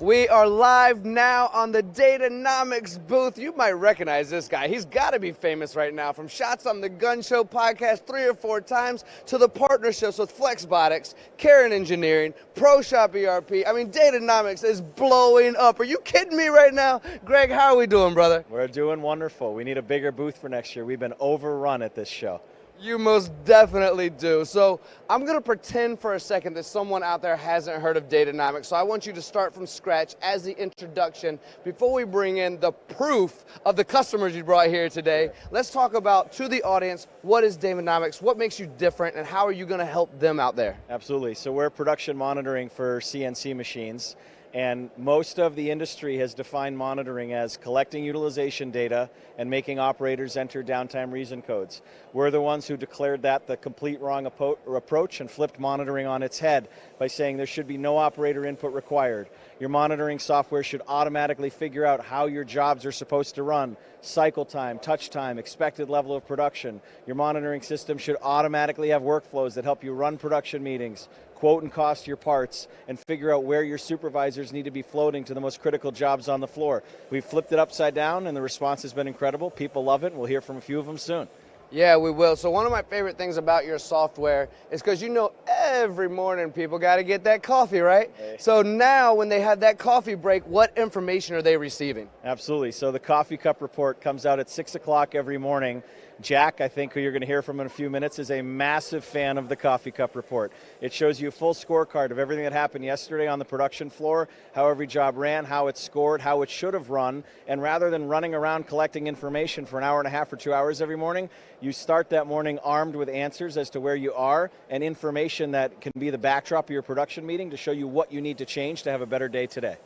We are live now on the Datanomix booth. You might recognize this guy. He's got to be famous right now, from shots on the Gunn Show podcast 3 or 4 times to the partnerships with Flexbotics, Karen Engineering, ProShop ERP. I mean, Datanomix is blowing up. Are you kidding me right now? Greg, how are we doing, brother? We're doing wonderful. We need a bigger booth for next year. We've been overrun at this show. You most definitely do. So I'm going to pretend for a second that someone out there hasn't heard of Datanomix. So I want you to start from scratch as the introduction. Before we bring in the proof of the customers you brought here today, let's talk about, to the audience, what is Datanomix, what makes you different, and how are you going to help them out there? Absolutely. So we're production monitoring for CNC machines. And most of the industry has defined monitoring as collecting utilization data and making operators enter downtime reason codes. We're the ones who declared that the complete wrong approach and flipped monitoring on its head by saying there should be no operator input required. Your monitoring software should automatically figure out how your jobs are supposed to run, cycle time, touch time, expected level of production. Your monitoring system should automatically have workflows that help you run production meetings, quote and cost your parts, and figure out where your supervisors need to be floating to the most critical jobs on the floor. We've flipped it upside down, and the response has been incredible. People love it, and we'll hear from a few of them soon. Yeah, we will. So one of my favorite things about your software is because you know every morning people got to get that coffee, right? Hey. So now when they have that coffee break, what information are they receiving? Absolutely. So the coffee cup report comes out at 6 o'clock every morning. Jack, I think, who you're going to hear from in a few minutes, is a massive fan of the coffee cup report. It shows you a full scorecard of everything that happened yesterday on the production floor, how every job ran, how it scored, how it should have run, and rather than running around collecting information for an hour and a half or 2 hours every morning, you start that morning armed with answers as to where you are and information that can be the backdrop of your production meeting to show you what you need to change to have a better day today.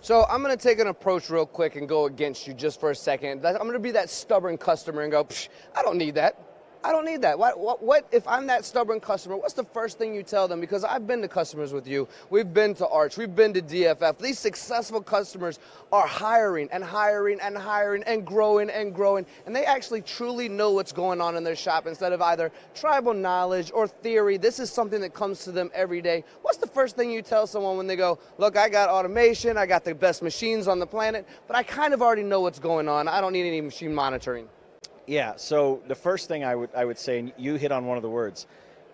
So I'm going to take an approach real quick and go against you just for a second. I'm going to be that stubborn customer and go, I don't need that. I don't need that. What if I'm that stubborn customer, what's the first thing you tell them? Because I've been to customers with you. We've been to Arch. We've been to DFF. These successful customers are hiring and hiring and hiring and growing and growing. And they actually truly know what's going on in their shop instead of either tribal knowledge or theory. This is something that comes to them every day. What's the first thing you tell someone when they go, look, I got automation, I got the best machines on the planet, but I kind of already know what's going on. I don't need any machine monitoring. Yeah, so the first thing I would say, and you hit on one of the words,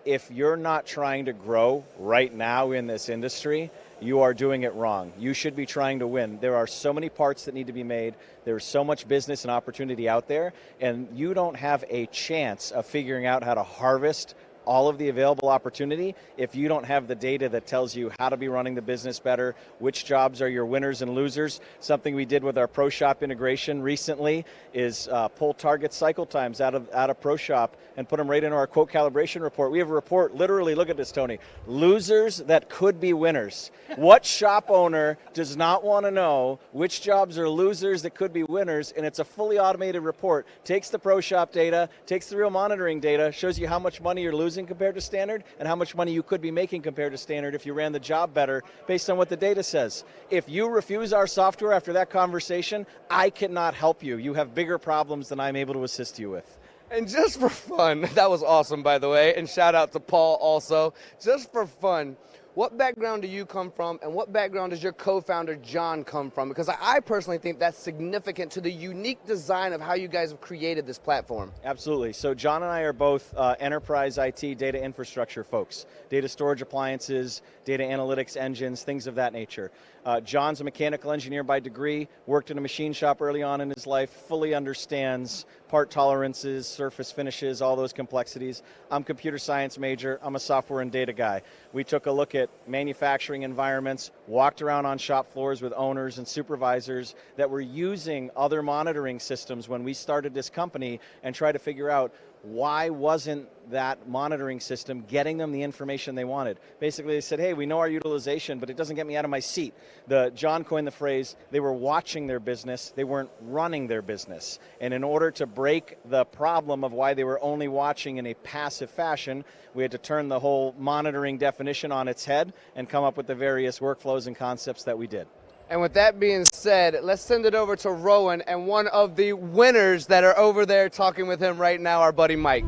if you're not trying to grow right now in this industry, you are doing it wrong. You should be trying to win. There are so many parts that need to be made. There's so much business and opportunity out there, and you don't have a chance of figuring out how to harvest all of the available opportunity if you don't have the data that tells you how to be running the business better, which jobs are your winners and losers. Something we did with our ProShop integration recently is pull target cycle times out of ProShop and put them right into our quote calibration report. We have a report, literally, look at this, Tony, losers that could be winners. What shop owner does not want to know which jobs are losers that could be winners? And it's a fully automated report. Takes the ProShop data, takes the real monitoring data, shows you how much money you're losing compared to standard and how much money you could be making compared to standard if you ran the job better based on what the data says. If you refuse our software after that conversation, I cannot help you. You have bigger problems than I'm able to assist you with. And just for fun, that was awesome, by the way, and shout out to Paul also. Just for fun, what background do you come from, and what background does your co-founder John come from? Because I personally think that's significant to the unique design of how you guys have created this platform. Absolutely. So John and I are both enterprise IT data infrastructure folks, data storage appliances, data analytics engines, things of that nature. John's a mechanical engineer by degree, worked in a machine shop early on in his life, fully understands part tolerances, surface finishes, all those complexities. I'm a computer science major. I'm a software and data guy. We took a look at manufacturing environments, walked around on shop floors with owners and supervisors that were using other monitoring systems when we started this company and tried to figure out why wasn't that monitoring system getting them the information they wanted. Basically, they said, hey, we know our utilization, but it doesn't get me out of my seat. John coined the phrase, they were watching their business, they weren't running their business. And in order to break the problem of why they were only watching in a passive fashion, we had to turn the whole monitoring definition on its head and come up with the various workflows and concepts that we did. And with that being said, let's send it over to Rowan and one of the winners that are over there talking with him right now, our buddy Mike.